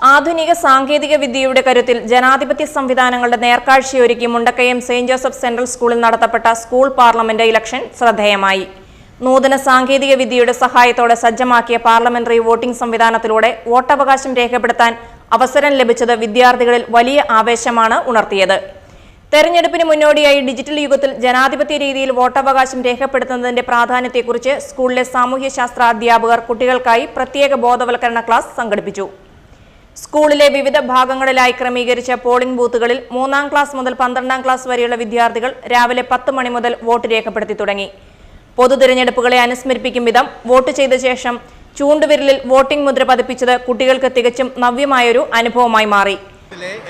ആധുനിക സാങ്കേതിക വിദ്യയുടെ കരുത്തിൽ ജനാധിപത്യ സംവിധാനങ്ങളുടെ നേർക്കാഴ്ചയൊരുക്കി മുണ്ടക്കയം സെന്റ് ജോസഫ് സെൻട്രൽ സ്കൂളിൽ നടത്തപ്പെട്ട സ്കൂൾ പാർലമെന്റ് ഇലക്ഷൻ ശ്രദ്ധേയമായി. നൂതന സാങ്കേതിക വിദ്യയുടെ സഹായത്തോടെ സജ്ജമാക്കിയ പാർലമെന്ററി വോട്ടിംഗ് സംവിധാനത്തിലൂടെ വോട്ടവകാശം രേഖപ്പെടുത്താൻ അവസരം ലഭിച്ചത് വിദ്യാർത്ഥികളിൽ വലിയ ആവേശമാണ് ഉണർത്തിയത്. തെരഞ്ഞെടുപ്പിന് മുന്നോടിയായി ഡിജിറ്റൽ യുഗത്തിൽ ജനാധിപത്യ രീതിയിൽ വോട്ടവകാശം രേഖപ്പെടുത്തുന്നതിന്റെ പ്രാധാന്യത്തെക്കുറിച്ച് സ്കൂളിലെ സാമൂഹ്യശാസ്ത്ര അധ്യാപകർ കുട്ടികൾക്കായി പ്രത്യേക ബോധവൽക്കരണ ക്ലാസ് സംഘടിപ്പിച്ചു. സ്കൂളിലെ വിവിധ ഭാഗങ്ങളിലായി ക്രമീകരിച്ച പോളിംഗ് ബൂത്തുകളിൽ 3ാം ക്ലാസ് മുതൽ 12ാം ക്ലാസ് വരെയുള്ള വിദ്യാർത്ഥികൾ രാവിലെ 10 മണി മുതൽ വോട്ട് രേഖപ്പെടുത്തി തുടങ്ങി. പൊതു തിരഞ്ഞെടുപ്പുകളെ അനുസ്മരിപ്പിക്കും വിധം വോട്ട് ചെയ്ത ശേഷം ചൂണ്ടുവിരലിൽ വോട്ടിംഗ് മുദ്ര പതിപ്പിച്ചത് കുട്ടികൾക്ക് തികച്ചും നവ്യമായൊരു അനുഭവമായി മാറി.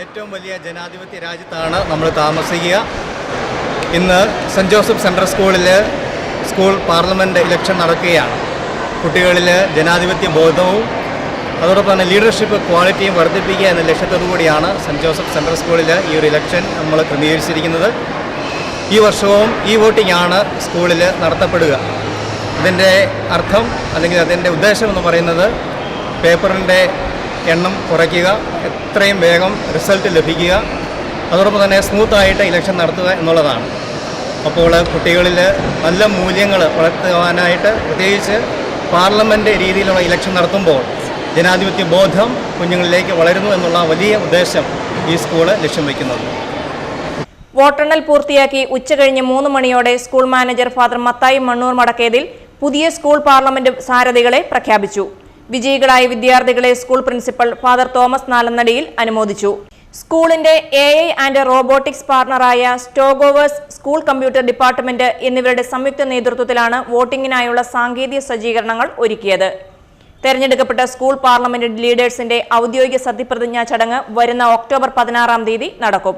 ഏറ്റവും വലിയ ജനാധിപത്യ രാജ്യത്താണ് നമ്മൾ താമസിക്കുക. ഇന്ന് സെന്റ് ജോസഫ് സെൻട്രൽ സ്കൂളിൽ സ്കൂൾ പാർലമെന്റ് ഇലക്ഷൻ നടക്കുകയാണ്. കുട്ടികളിൽ ജനാധിപത്യ ബോധവും അതോടൊപ്പം തന്നെ ലീഡർഷിപ്പ് ക്വാളിറ്റിയും വർദ്ധിപ്പിക്കുക എന്ന ലക്ഷ്യത്തോടു കൂടിയാണ് സെന്റ് ജോസഫ് സെൻട്രൽ സ്കൂളിൽ ഈ ഒരു ഇലക്ഷൻ നമ്മൾ ക്രമീകരിച്ചിരിക്കുന്നത്. ഈ വർഷവും ഈ വോട്ടിംഗ് ആണ് സ്കൂളിൽ നടത്തപ്പെടുക. ഇതിൻ്റെ അർത്ഥം അല്ലെങ്കിൽ അതിൻ്റെ ഉദ്ദേശം എന്ന് പറയുന്നത് പേപ്പറിൻ്റെ എണ്ണം കുറയ്ക്കുക, എത്രയും വേഗം റിസൾട്ട് ലഭിക്കുക, അതോടൊപ്പം തന്നെ സ്മൂത്തായിട്ട് ഇലക്ഷൻ നടത്തുക എന്നുള്ളതാണ്. അപ്പോൾ കുട്ടികളിൽ നല്ല മൂല്യങ്ങൾ വളർത്തുവാനായിട്ട് പ്രത്യേകിച്ച് പാർലമെൻറ്റ് രീതിയിലുള്ള ഇലക്ഷൻ നടത്തുമ്പോൾ ജനാധിപത്യ ബോധം കുഞ്ഞുങ്ങളിലേക്ക് വളരുന്നു എന്നുള്ള വലിയ ഉദ്ദേശം ഈ സ്കൂള് ലക്ഷ്യം വയ്ക്കുന്നത്. വോട്ടെണ്ണൽ പൂർത്തിയാക്കി ഉച്ചകഴിഞ്ഞ് 3 മണിയോടെ school manager father Mathai Mannur Madakkethil പുതിയ സ്കൂൾ പാർലമെന്റ് സാരഥികളെ പ്രഖ്യാപിച്ചു. വിജയികളായ വിദ്യാർത്ഥികളെ school principal father Thomas Nalannadiyil അനുമോദിച്ചു. സ്കൂളിന്റെ AI ആൻഡ് റോബോട്ടിക്സ് പാർട്ണറായ സ്റ്റോഗോവേഴ്സ്, സ്കൂൾ കമ്പ്യൂട്ടർ ഡിപ്പാർട്ട്മെന്റ് എന്നിവരുടെ സംയുക്ത നേതൃത്വത്തിലാണ് വോട്ടിംഗിനായുള്ള സാങ്കേതിക സജ്ജീകരണങ്ങൾ ഒരുക്കിയത്. തെരഞ്ഞെടുക്കപ്പെട്ട സ്കൂൾ പാർലമെന്റ് ലീഡേഴ്സിന്റെ ഔദ്യോഗിക സത്യപ്രതിജ്ഞാ ചടങ്ങ് വരുന്ന ഒക്ടോബർ 16-ാം തീയതി നടക്കും.